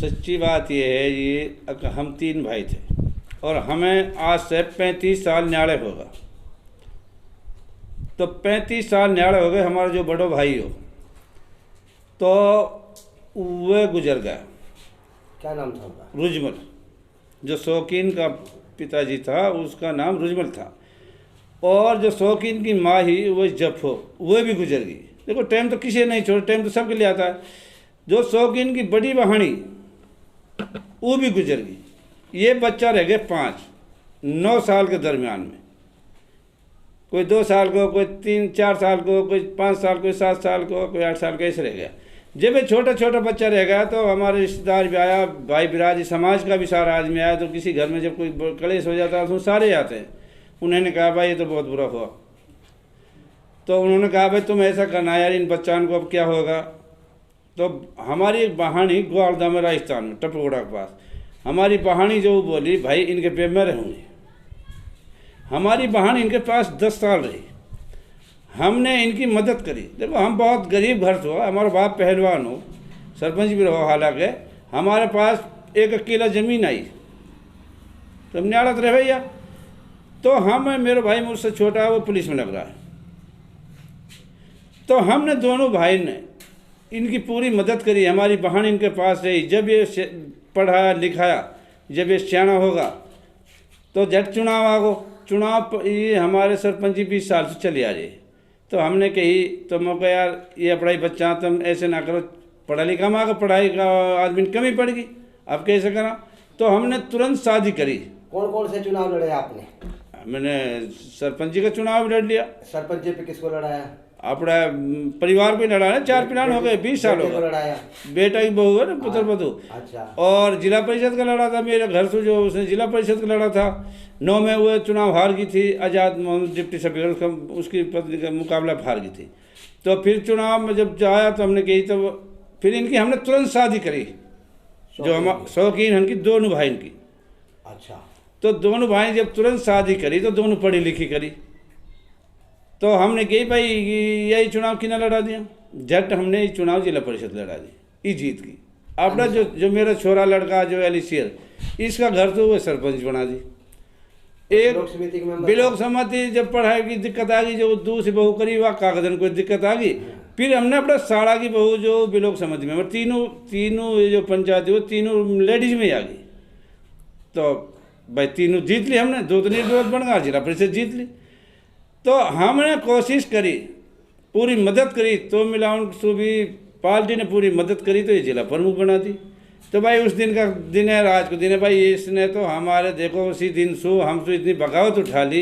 सच्ची बात यह है, ये हम 3 भाई थे और हमें आज से 35 साल न्याड़े होगा। तो 35 साल न्याड़े हो गए। हमारा जो बड़ो भाई हो तो वह गुजर गया। क्या नाम था उनका? रुजमल। जो शौकीन का पिताजी था उसका नाम रुजमल था। और जो शौकीन की माँ ही वो जफो, वो भी गुजर गई। देखो टाइम तो किसी नहीं छोड़ा, टाइम तो सबके लिए आता है। जो शौकीन की बड़ी बहानी वो भी गुजर गई। ये बच्चा रह गए 5 9 साल के दरमियान में। कोई 2 साल को, कोई 3-4 साल को, कोई 5 साल, कोई 7 साल को, कोई 8 साल का, ऐसे रह गया। जब ये छोटा छोटा बच्चा रह गया तो हमारे रिश्तेदार भी आया, भाई बिराजी समाज का भी सारा आदमी आया। तो किसी घर में जब कोई कलेश हो जाता है तो सारे आते हैं। उन्होंने कहा भाई ये तो बहुत बुरा हुआ। तो उन्होंने कहा भाई तुम ऐसा करना यार, इन बच्चों को अब क्या होगा। तो हमारी एक बहानी ग्वालदा में, राजस्थान में, टपकोड़ा के पास, हमारी बहानी जो बोली भाई इनके पे मैं रहूँगी। हमारी बहानी इनके पास 10 साल रही। हमने इनकी मदद करी। देखो हम बहुत गरीब घर से हो, हमारा बाप पहलवान हो, सरपंच भी रहो। हालांकि हमारे पास 1 किला ज़मीन आई तो हमने आड़त रहे भैया। तो हम, मेरे भाई मुझसे छोटा है, वो पुलिस में लग रहा है। तो हमने दोनों भाई ने इनकी पूरी मदद करी। हमारी बहन इनके पास रही। जब ये पढ़ाया लिखाया, जब ये सियाना होगा तो जट चुनाव आगो। चुनाव ये हमारे सरपंच जी 20 साल से चली आ रही। तो हमने कही तो मैं कहा यार ये पढ़ाई बच्चा तुम ऐसे ना करो, पढ़ा लिखा में आगे पढ़ाई का आदमी कमी पड़ गई, अब कैसे करा। तो हमने तुरंत शादी करी। कौन कौन से चुनाव लड़े आपने? मैंने सरपंच जी का चुनाव लड़ लिया। सरपंच जी पे किसको लड़ाया? अपना परिवार पे लड़ा है। 4 प्लान हो गए, 20 साल हो गए। लड़ाया बेटा की बहू है ना, पुत्र बधू। अच्छा। और जिला परिषद का लड़ा था मेरे घर से, जो उसने जिला परिषद का लड़ा था। 9 में वो चुनाव हार गई थी। आज़ाद मोहम्मद डिप्टी स्पीकर, उसकी पत्नी का मुकाबला हार गई थी। तो फिर चुनाव में जब आया तो हमने कही, तो फिर इनकी हमने तुरंत शादी करी। जो हम शौकीन इनकी दोनों भाई की। अच्छा। तो दोनों भाई जब तुरंत शादी करी तो दोनों पढ़ी लिखी करी। तो हमने कही भाई यही चुनाव किना लड़ा दिया। जट हमने ये चुनाव जिला परिषद लड़ा दी, ये जीत की। अपना जो मेरा छोरा लड़का जो एलिसियर, इसका घर तो वो सरपंच बना दी। एक ब्लॉक समिति जब पढ़ाई की दिक्कत आ गई, जो दूसरी बहू करी वह कागजन कोई दिक्कत आ गई। फिर हमने अपना साड़ा की बहू जो ब्लॉक समिति में, तीनों जो पंचायत वो तीनों लेडीज में आ गई। तो भाई तीनों जीत ली हमने। 2 तो निर्विरोध बन गया, जिला परिषद जीत ली। तो हमने कोशिश करी, पूरी मदद करी। तो मिला उनको भी, पार्टी ने पूरी मदद करी तो ये जिला प्रमुख बना दी। तो भाई उस दिन का दिन है, आज का दिन है भाई। इसने तो हमारे देखो उसी दिन हम तो इतनी बगावत उठा ली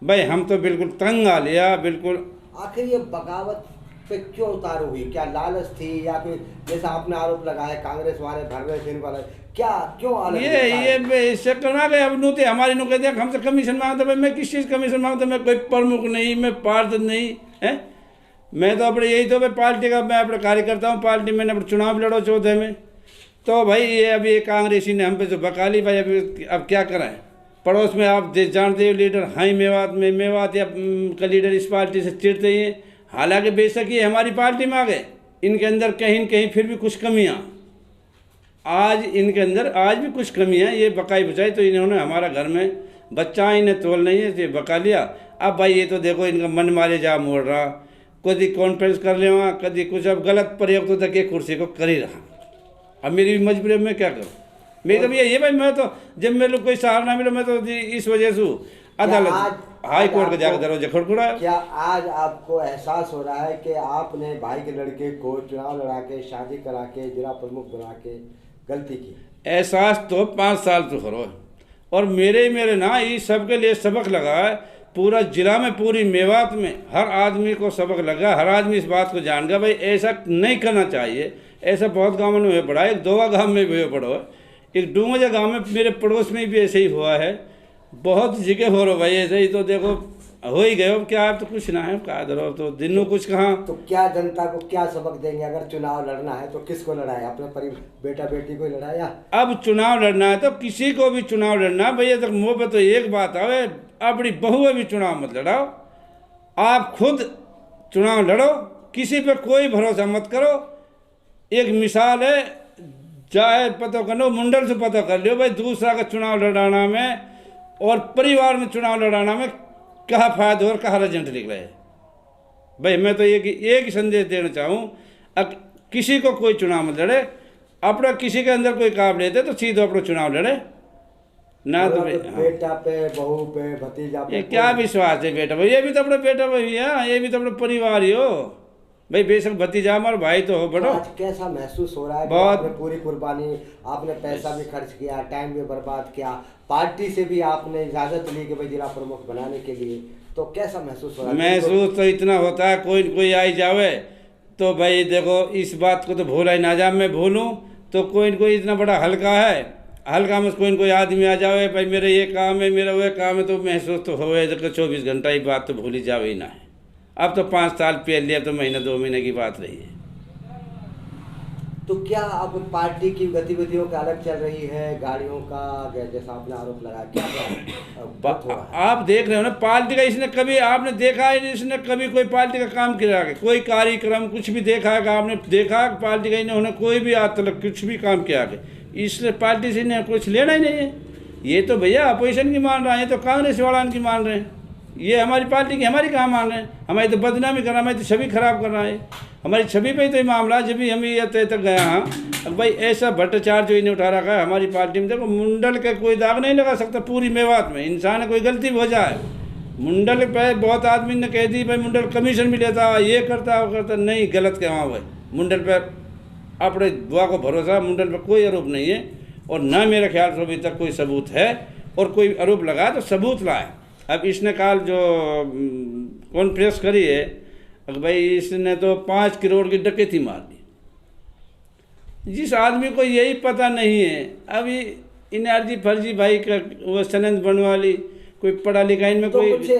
भाई, हम तो बिल्कुल तंग आ लिया बिल्कुल। आखिर ये बगावत पे क्यों उतार हुई? क्या लालच थी या फिर जैसा आपने आरोप लगाया कांग्रेस वाले भरवे सिंह वाले, क्या क्यों ये इससे करना गए। अब नूते हमारे नु कहते हैं हमसे कमीशन मांगते। भाई मैं किस चीज़ कमीशन मांगता? मैं कोई प्रमुख नहीं, मैं पार्षद नहीं है। मैं तो अपने यही तो भाई पार्टी का मैं अपना कार्यकर्ता हूँ। पार्टी मैंने अपने चुनाव लड़ो 14 में। तो भाई ये अभी ये कांग्रेसी ने हम पे जो बका ली भाई, अभी अब क्या कराएं। पड़ोस में आप जानते हो लीडर हाई मेवात या का लीडर इस पार्टी से चिढ़ते ही हैं। हालांकि बेशक ये हमारी पार्टी में आ गए, इनके अंदर कहीं न कहीं फिर भी कुछ कमियां आज इनके अंदर आज भी कुछ कमियां। ये बकाई बचाई तो इन्होंने हमारा घर में बच्चा इन्हें तोल नहीं है, ये बका लिया। अब भाई ये तो देखो इनका मन मारे जा मोड़ रहा, कभी कॉन्फ्रेंस कर ले वहाँ, कभी कुछ। अब गलत प्रयोग तो तक ये कुर्सी को कर ही रहा। अब मेरी भी मजबूरी में क्या करूँ। मेरी तो ये भाई, मैं तो जब मेरे लोग कोई सहारा ना मिला, मैं तो इस वजह से अदालत हाई कोर्ट का जाकर दरवाजा खड़खड़ा। क्या आज आपको एहसास हो रहा है कि आपने भाई के लड़के को चुनाव लड़ा के, शादी करा के, जिला प्रमुख बना के गलती की? एहसास तो 5 साल तो करो। और मेरे ना ये सबके लिए सबक लगा है। पूरा जिला में, पूरी मेवात में हर आदमी को सबक लगा। हर आदमी इस बात को जान गया भाई ऐसा नहीं करना चाहिए। ऐसा बहुत गाँव में हुए पड़ा है, 2 गाँव में भी हुए पड़ा है। एक डूंगजा गाँव में मेरे पड़ोस में भी ऐसे ही हुआ है। बहुत जगह हो रहा भाई ऐसे ही। तो देखो हो ही गए। अब क्या, आप तो कुछ ना है क्या दरो, तो दिनों कुछ कहाँ। तो क्या जनता को क्या सबक देंगे? अगर चुनाव लड़ना है तो किसको लड़ाए? अपने बेटा बेटी को लड़ाया? अब चुनाव लड़ना है तो किसी को भी चुनाव लड़ना है भैया। तक मुँह पे तो एक बात आवे, अपनी बहू भी चुनाव मत लड़ाओ। आप खुद चुनाव लड़ो, किसी पे कोई भरोसा मत करो। एक मिसाल है, चाहे पता कर लो, मुंडल से पता कर लियो भाई, दूसरा का चुनाव लड़ाना में और परिवार में चुनाव लड़ाना में कहाँ फायदा और कहाँ रिजल्ट निकले है। भाई मैं तो एक ही संदेश देना चाहूँ, किसी को कोई चुनाव में लड़े, अपना किसी के अंदर कोई काबिलियत है तो सीधे अपना चुनाव लड़े ना। तो बेटा पे, बहू पे, भतीजा पे ये क्या विश्वास है बेटा भाई, ये भी तो अपना बेटा भाई है, ये भी तो अपना परिवार ही हो भाई, बेशक भतीजा हमारा भाई तो हो बड़ो। आज कैसा महसूस हो रहा है? बहुत आपने पूरी कुर्बानी, आपने पैसा भी खर्च किया, टाइम भी बर्बाद किया, पार्टी से भी आपने इजाजत ली कि भाई जिला प्रमुख बनाने के लिए, तो कैसा महसूस हो रहा है? महसूस तो इतना होता है, कोई आई जावे तो भाई देखो इस बात को तो भूला ही ना जा, मैं भूलूं तो कोई इतना बड़ा हल्का है, हल्का में कोई आदमी आ जावे भाई मेरा ये काम है, मेरा वो काम है, तो महसूस तो हो 24 घंटा ही बात तो भूली जावे ही ना है। अब तो 5 साल पहले, अब तो महीना 2 महीने की बात रही है। तो क्या अब पार्टी की गतिविधियों का अलग चल रही है, गाड़ियों का जैसा आपने आरोप लगाया, क्या आप देख रहे हो ना पार्टी का, इसने कभी आपने देखा है इसने कभी कोई पार्टी का काम किया है, कोई कार्यक्रम कुछ भी देखा है आपने देखा पार्टी का इन्होंने कोई भी आज तक कुछ भी काम किया है, इसलिए पार्टी से इन्हें कुछ लेना ही नहीं है। ये तो भैया अपोजिशन की मान रहा है, ये तो कांग्रेस वाला की मान रहे हैं, ये हमारी पार्टी की हमारी कहाँ मान रहे हैं, हमारी तो बदनामी कर रहा है, हमारी तो छवि खराब कर रहा है, हमारी छवि पे ही तो ये मामला जब भी हम ये तय तक गया। हाँ अब भाई ऐसा भ्रष्टाचार जो इन्हें उठा रखा है हमारी पार्टी में, देखो मुंडल के कोई दाग नहीं लगा सकता पूरी मेवात में, इंसान है कोई गलती हो जाए, मुंडल पे बहुत आदमी ने कह दी भाई मुंडल कमीशन भी लेता, ये करता वो करता, नहीं गलत क्या वहाँ भाई, मुंडल पर अपने बुआ को भरोसा, मुंडल पर कोई आरोप नहीं है, और ना मेरे ख्याल से अभी तक कोई सबूत है, और कोई आरोप लगाए तो सबूत लाए। अब इसने कल जो कॉन्फ्रेंस करी है, भाई इसने तो 5 करोड़ की डकैती मार दी, जिस आदमी को यही पता नहीं है, अभी इन अर्जी फर्जी भाई का वो सनंद बनवाली, कोई पढ़ा लिखा इनमें तो कोई कुछ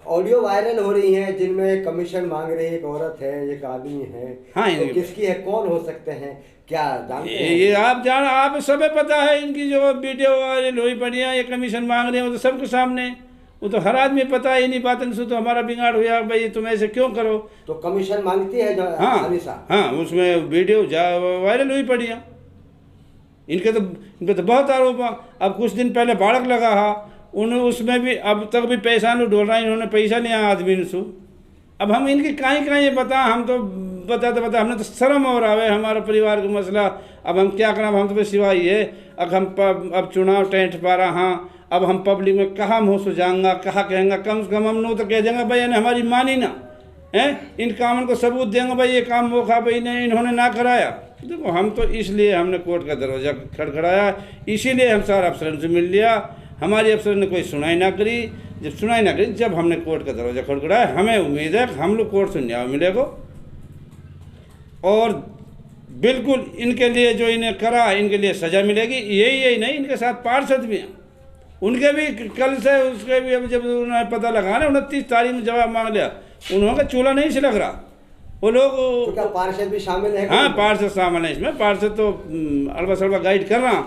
ऑडियो वायरल हो रही हैं जिनमें कमीशन मांग रही है, एक औरत है, एक आदमी है, हाँ तो किसकी है, कौन हो सकते हैं, क्या जानते हैं? ये आप सबे पता है, इनकी जो वीडियो वायरल हुई पड़ी है, ये कमीशन मांग रहे हैं, वो तो सबके सामने, वो तो हर आदमी पता है, इन्हीं बातों से तो हमारा बिगाड़ हुआ भाई, तुम ऐसे क्यों करो। तो कमीशन मांगती है हाँ उसमें वीडियो वायरल हुई पड़ी है, इनके तो बहुत आरोप। अब कुछ दिन पहले बाड़क लगा हा, उसमें भी अब तक भी पैसा नहीं डोल रहा, इन्होंने पैसा लिया आदमी से। अब हम इनकी कहीं ये बता, हम तो बता हमने तो शर्म हो रहा है, हमारा परिवार का मसला, अब हम क्या करें, हम तो सिवाय ये अब चुनाव टेंट पा रहा, हाँ अब हम पब्लिक में कहाँ मुँह सुझाऊंगा, कहाँ कहेंगे, कम से कम हम लोग तो कह देंगे भाई हमारी मानी ना है, इन कामों को सबूत देंगे भाई ये काम मौका भाई नहीं इन्होंने ना कराया। देखो हम तो इसलिए हमने कोर्ट का दरवाज़ा खड़खड़ाया, इसीलिए हम सारा अफसरों से मिल लिया, हमारी अफसर ने कोई सुनाई ना करी, जब हमने कोर्ट का दरवाज़ा खड़खड़ाया, हमें उम्मीद है कि हम लोग कोर्ट से न्याय मिलेगा, और बिल्कुल इनके लिए जो इन्हें करा इनके लिए सज़ा मिलेगी। यही नहीं, इनके साथ पार्षद भी हैं, उनके भी कल से उसके भी अब जब उन्होंने पता लगा ना 29 तारीख में जवाब मांग लिया, उन्होंने चूल्हा नहीं से लग रहा वो लोग। तो क्या पार्षद भी शामिल है? हाँ पार्षद शामिल है इसमें, पार्षद तो अड़बा सड़बा गाइड कर रहा,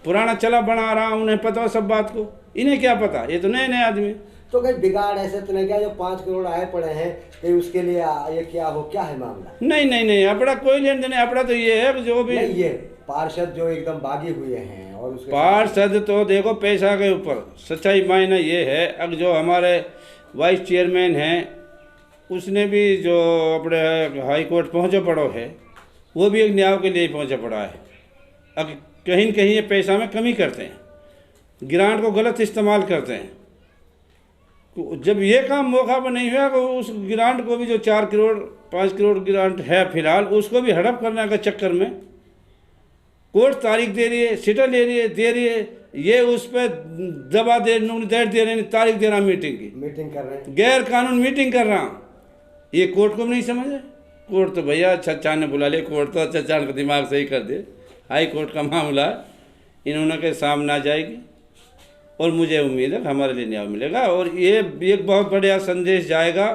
पुराना चला बना रहा, उन्हें पता हो सब बात को, इन्हें क्या पता, ये तो नए आदमी। तो कहीं बिगाड़ ऐसे तो नहीं क्या जो 5 करोड़ आए पड़े हैं कि उसके लिए ये क्या हो, क्या है मामला? नहीं अपना कोई लेन देन, अपना तो ये है जो भी ये पार्षद जो एकदम बागी हुए हैं, और उसके पार्षद तो देखो पैसा के ऊपर, सच्चाई मायना ये है। अब जो हमारे वाइस चेयरमैन हैं उसने भी जो अपने हाई कोर्ट पहुँचा पड़ो है, वो भी एक न्याय के लिए पहुँचा पड़ा है। अब कहीं न कहीं ये पैसा में कमी करते हैं, ग्रांट को गलत इस्तेमाल करते हैं, तो जब ये काम मौका पर नहीं हुआ तो उस ग्रांट को भी जो 4 करोड़ 5 करोड़ ग्रांट है फिलहाल, उसको भी हड़प करने के चक्कर में कोर्ट तारीख दे रही है, सीटें दे रही है, ये उस पर दबा दे रहे हैं, तारीख दे रहा मीटिंग कर रहे हैं, गैर कानून मीटिंग कर रहा, ये कोर्ट को भी नहीं समझ है। कोर्ट तो भैया चचा ने बुला लिया, कोर्ट तो चचा का दिमाग सही कर दे, हाई कोर्ट का मामला इन्होंने के सामने आ जाएगी, और मुझे उम्मीद है कि हमारे लिए न्याय मिलेगा, और ये एक बहुत बढ़िया संदेश जाएगा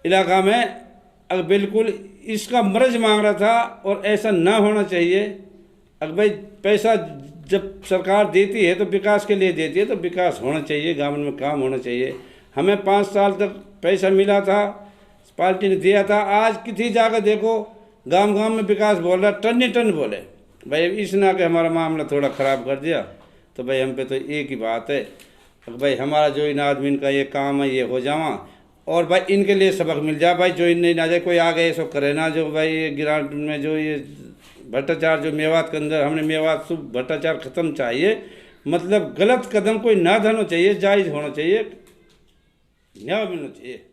इलाका में। अगर बिल्कुल इसका मर्ज मांग रहा था, और ऐसा ना होना चाहिए। अगर भाई पैसा जब सरकार देती है तो विकास के लिए देती है, तो विकास होना चाहिए, गाँव में काम होना चाहिए। हमें 5 साल तक पैसा मिला था, पार्टी ने दिया था, आज किसी जाकर देखो गांव में विकास बोल रहा, टन ही टन बोले, भाई अब इस ना के हमारा मामला थोड़ा ख़राब कर दिया, तो भाई हम पे तो एक ही बात है भाई, हमारा जो इन आदमी का ये काम है ये हो जावा, और भाई इनके लिए सबक मिल जाए भाई, जो इनने ना जाए कोई आ गए सो करे ना, जो भाई ये गिराट में जो ये भ्रष्टाचार जो मेवात के अंदर हमने मेवात शुभ भ्रष्टाचार खत्म चाहिए, मतलब गलत कदम कोई ना धरना चाहिए, जायज़ होना चाहिए, न्याय मिलना चाहिए।